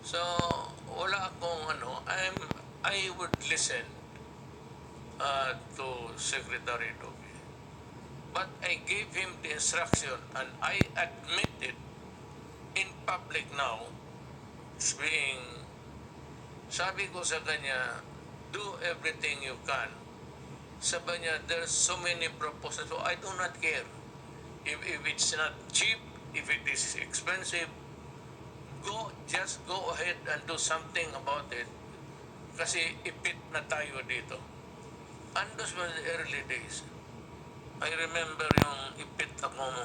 So, wala akong ano, I would listen to Secretary Duque. But I gave him the instruction and I admit it in public now, being, sabi ko sa kanya, do everything you can. Sabi niya, there's so many proposals, so I do not care. If it's not cheap, if it is expensive, just go ahead and do something about it. Kasi ipit na tayo dito. And those were the early days. I remember yung ipit ako mo.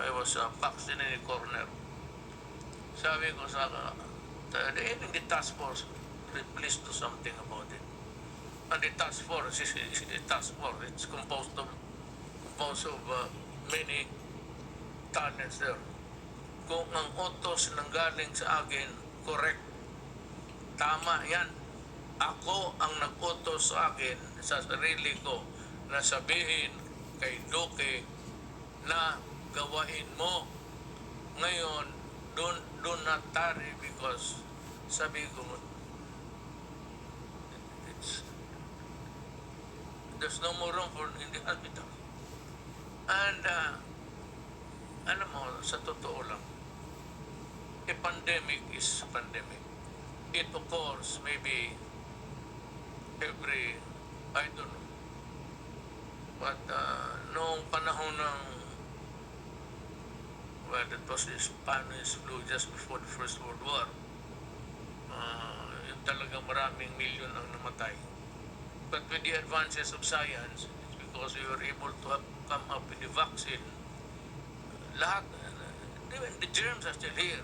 I was boxed in a corner. Sabi ko sa even the task force, please do something about it. And the task force is a task force. It's composed of many talents there. Kung ang utos nanggaling sa akin, correct. Tama yan. Ako ang nag-utos sa akin, sa sarili ko, na sabihin kay Duque na gawain mo. Ngayon, do not tarry because sabi ko, there's no more room for in the hospital. And, alam mo, sa totoo lang, a pandemic is a pandemic. It occurs maybe every, I don't know. But noong panahon ng, well, that was the Spanish flu just before the First World War. Yung talagang maraming milyon ang namatay. But with the advances of science, it's because we were able to come up with the vaccine. Lahat, even the germs are still here.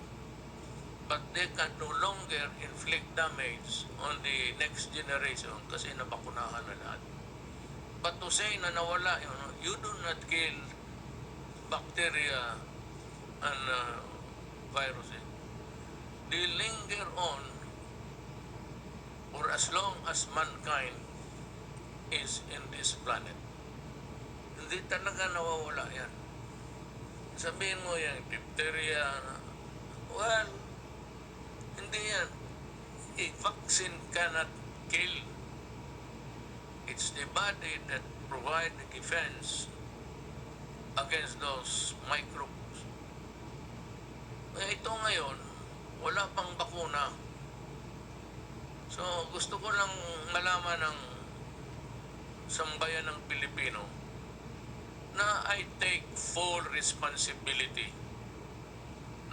But they can no longer inflict damage on the next generation kasi nabakunahan na lahat. But to say na nawala, you do not kill bacteria and viruses. They linger on for as long as mankind is in this planet. Hindi talaga nawawala yan. Sabihin mo yung diphtheria, well, hindi yan. A vaccine cannot kill. It's the body that provides the defense against those microbes. Ito ngayon, wala pang bakuna. So, gusto ko lang malaman ng sambayan ng Pilipino na I take full responsibility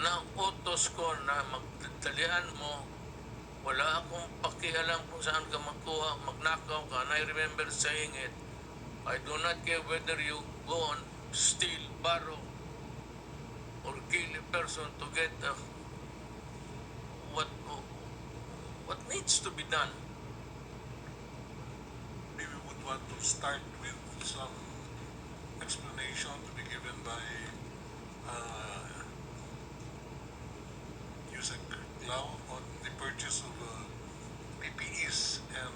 na utos ko na magdalian mo. Wala akong pakialam kung saan ka magkuha, magnakaw ka. And I remember saying it. I do not care whether you go on steal, borrow, or kill a person to get what needs to be done. Maybe we would want to start with some explanation to be given by Yusek Lau on the purchase of PPEs and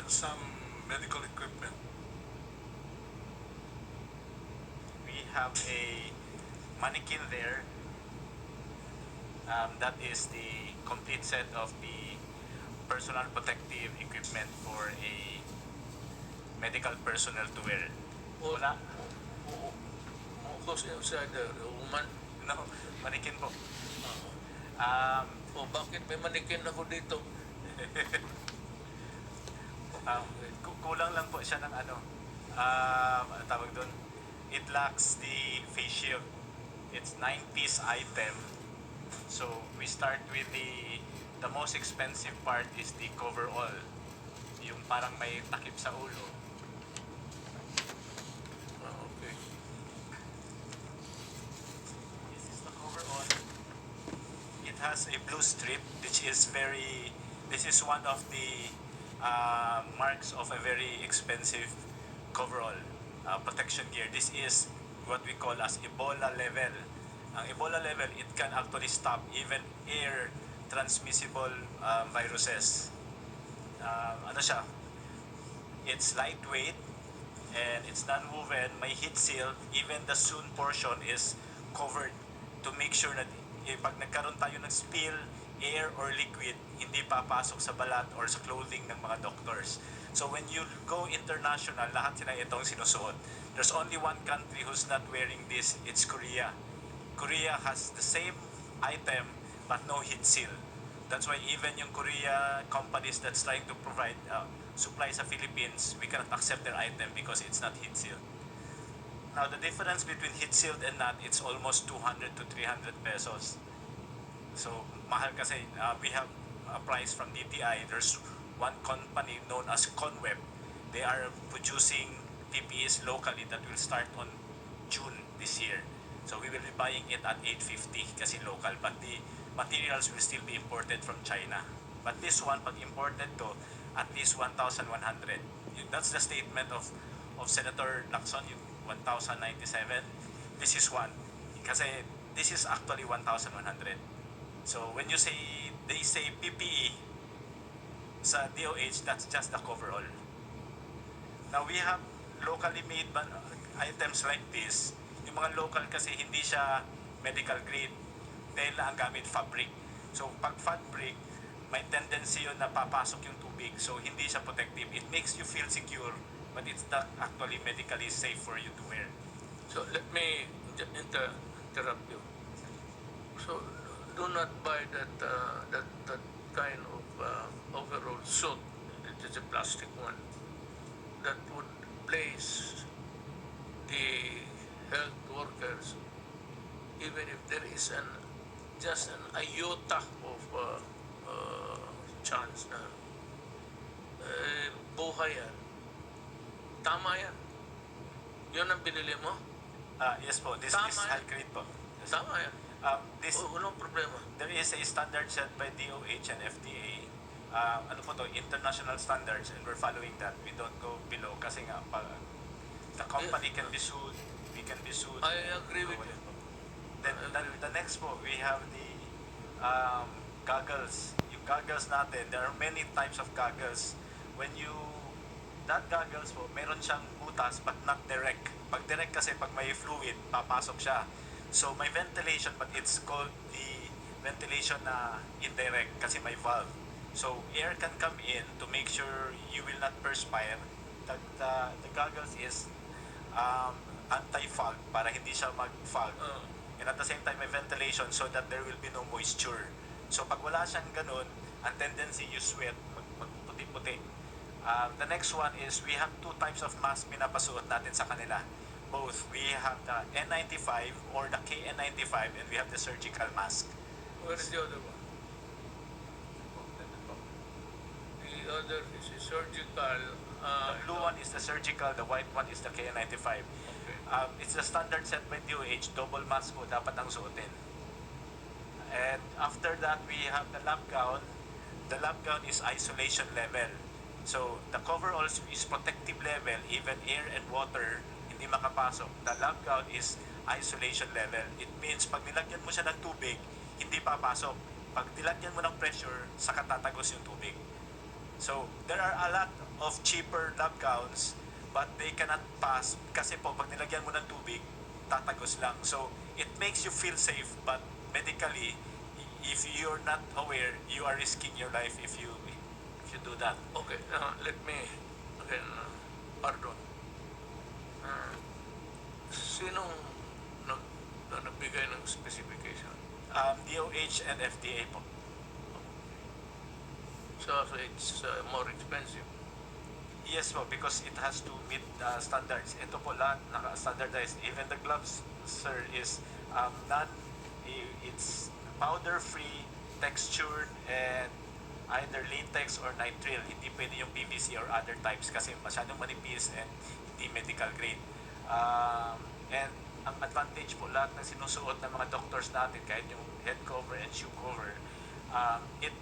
some medical equipment. We have a mannequin there. That is the complete set of the personal protective equipment for a medical personnel to wear. Wala? Because inside the woman, No, mannequin po. bakit may manikin ako dito? Kulang lang po siya ng ano, ano tawag doon? It lacks the face shield. It's 9-piece item. So we start with the most expensive part is the coverall. Yung parang may takip sa ulo. Okay. This is the coverall. It has a blue strip which is this is one of the marks of a very expensive coverall protection gear. This is what we call as Ebola level. Ang Ebola level, it can actually stop even air transmissible viruses. Ano siya? It's lightweight. and it's non-woven, may heat seal, even the sewn portion is covered to make sure na pag nagkaroon tayo ng spill, air or liquid, hindi papasok sa balat or sa clothing ng mga doctors. So when you go international, lahat sila itong sinusuot. There's only one country who's not wearing this, it's Korea. Korea has the same item but no heat seal. That's why even yung Korea companies that's trying to provide supply sa Philippines, we cannot accept their item because it's not heat sealed. Now the difference between heat sealed and not, it's almost 200 to 300 pesos. So mahal kasi we have a price from DTI. There's one company known as Conweb. They are producing PPEs locally that will start on June this year. So we will be buying it at 850 kasi local, but the materials will still be imported from China. But this one, pag imported to, at least 1,100. That's the statement of Senator Lacson, yung 1,097. This is one. Kasi this is actually 1,100. So when you say, they say PPE sa DOH, that's just the coverall. Now we have locally made items like this. Yung mga local kasi hindi siya medical grade dahil na ang gamit fabric. So pag fabric, may tendency yun na papasok yung tubig. So hindi siya protective. It makes you feel secure, but it's not actually medically safe for you to wear. So let me interrupt you. So do not buy that kind of overall suit. It is a plastic one that would place the health workers, even if there is just an iota of chance na buhay yan. Tama yan. Yun ang binili mo? Yes po, this Tama is yan. high grade po. Yes. Tama yan. This Walang problema. there is a standard set by DOH and FDA. Ano po to, international standards, and we're following that. We don't go below kasi nga the company can be sued, we can be sued. I agree with you. Then the next po, we have the goggles. Yung goggles natin, there are many types of goggles. That goggles po, meron siyang butas but not direct. Pag direct kasi pag may fluid, papasok siya. So may ventilation but it's called the ventilation na indirect kasi may valve. So air can come in to make sure you will not perspire. The goggles is anti-fog para hindi siya mag-fog. And at the same time may ventilation so that there will be no moisture. So pag wala siyang ganun, ang tendency you sweat, magputi-puti. The next one is we have two types of mask pinapasuot natin sa kanila. Both. We have the N95 or the KN95 and we have the surgical mask. Where is the other one? The other is a surgical. The blue one is the surgical, the white one is the KN95. Okay. It's the standard set by DOH, double mask po dapat ang suotin. And after that, we have the lab gown. The lab gown is isolation level. So, the coverall is protective level, even air and water, hindi makapasok. The lab gown is isolation level. It means, pag nilagyan mo siya ng tubig, hindi papasok. Pag nilagyan mo ng pressure, saka tatagos yung tubig. So, there are a lot of cheaper lab gowns, but they cannot pass kasi po, pag nilagyan mo ng tubig, tatagos lang. So, it makes you feel safe, but medically, if you're not aware, you are risking your life if you do that. Okay, let me again, pardon. Sinong nagbigay ng specification? DOH and FDA po. So it's more expensive. Yes po, because it has to meet standards. Ito po lahat naka-standardized. Even the gloves, sir, is it's powder-free, textured, and either latex or nitrile. Hindi pwede yung PVC or other types kasi masyadong manipis and hindi medical grade. And ang advantage po lahat ng sinusuot ng mga doctors natin, kahit yung head cover and shoe cover, it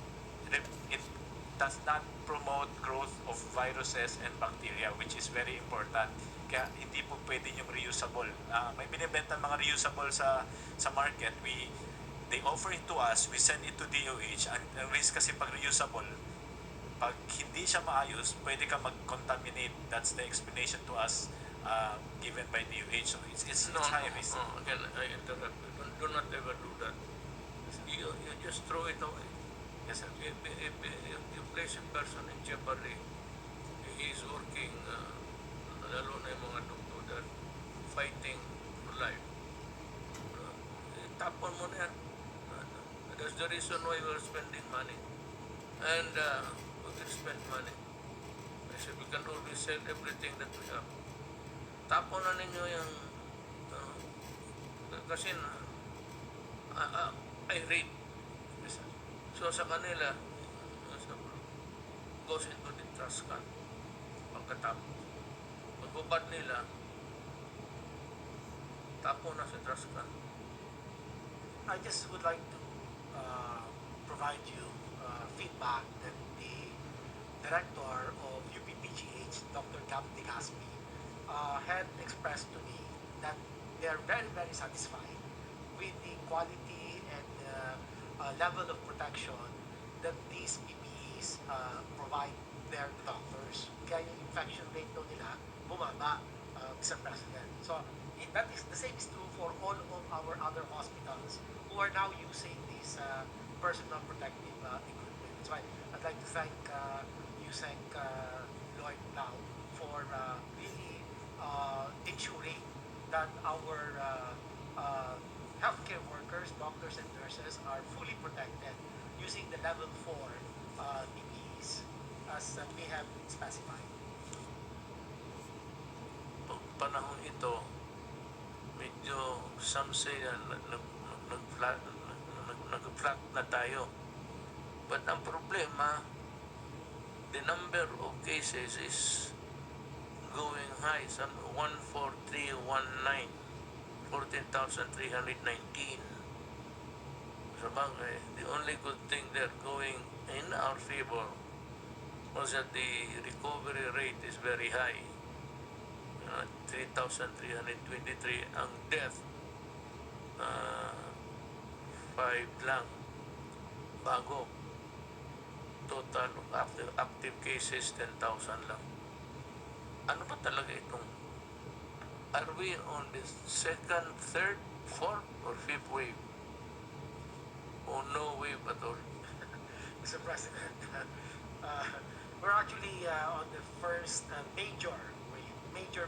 does not promote growth of viruses and bacteria, which is very important. Kaya hindi po pwede yung reusable. May binibenta mga reusable sa market. They offer it to us, we send it to DOH. Ang risk kasi pag reusable, pag hindi siya maayos, pwede ka mag-contaminate. That's the explanation to us given by DOH. So it's No, high no, risk. no. Again, I interrupt you. Do not ever do that. You just throw it away. Yes, sir. If you place a person in jeopardy, he is working, lalo na yung mga doktor that fighting for life. Tapon mo na yan. That's the reason why we're spending money. And we will spend money. I said we can always sell everything that we have. Tapon na ninyo yung kasi I read. So sa kanila, goes into the trash can. Pagkatapos, pagbabad nila, tapon na sa trash can. I just would like to provide you feedback that the director of UPPGH, Dr. Gab De Gaspi, had expressed to me that they are very, very satisfied with the quality and level of protection that these PPEs provide their doctors. Kaya yung infection rate daw nila bumaba, Mr. President. So that is the same is true for all of our other hospitals who are now using these personal protective equipment. That's why I'd like to thank USEC Lloyd Lau for really ensuring that our healthcare workers, doctors and nurses are fully protected using the level 4 PPEs as we have specified. Pag panahon ito, medyo some say nag-flat na tayo. But ang problema, the number of cases is going high. Some 14319, 14,319. Sabagay, the only good thing they're going in our favor was that the recovery rate is very high. 3,323 ang death, 5 lang bago. Total of active cases 10,000 lang. Ano ba talaga itong, are we on the second, third, fourth or fifth wave? Or no wave at all? Mr. President, we're actually on the first major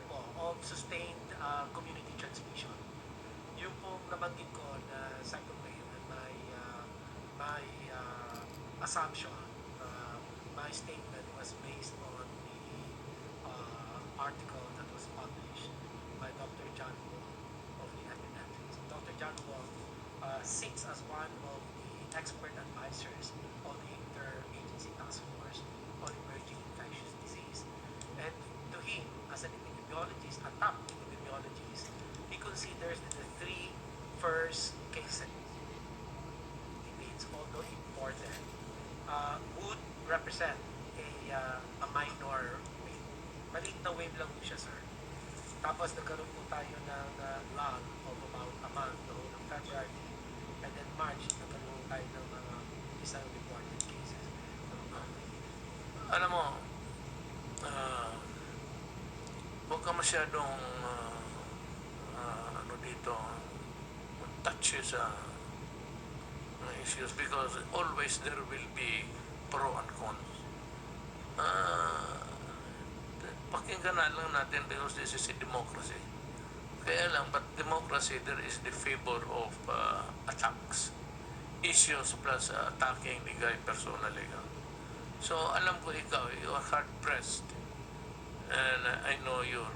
po of sustained community transmission. Yung pong nabanggit ko na second wave, my assumption, my statement was based on the article that was published by Dr. John Wong of the epidemics. Dr. John Wong sits as one of the expert advisors of the Interagency Task Force on Emerging Infectious Disease. And to him, as an epidemiologist, a top epidemiologist, he considers that the 3 first cases, although important, would represent a minor wave. Maliit na wave lang siya, sir. Tapos nagkaroon po tayo ng lag of about a month noong February, and then March, nagkaroon tayo ng mga isang reported cases. Alam mo, huwag ka masyadong ano dito, touch sa issues because always there will be pro and cons. Pakinggan na lang natin because this is a democracy. Kaya lang, but democracy, there is the favor of attacks, issues plus attacking the guy personally. So, alam ko ikaw, you are hard-pressed. And I know your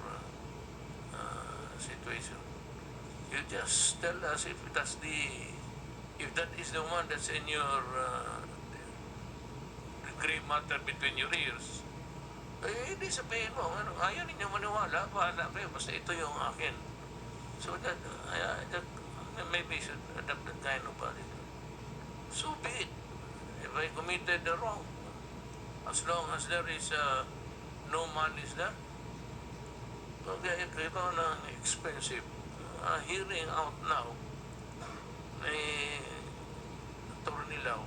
situation. You just tell us if that is the one that's in your the gray matter between your ears. Eh, hindi sabihin mo, ayaw ninyo maniwala, bahala kayo, basta ito yung akin. So that maybe should adopt that kind of attitude. So be it. If I committed the wrong, as long as there is no malice there, okay, ito ng expensive hearing out now ni Attorney Lau.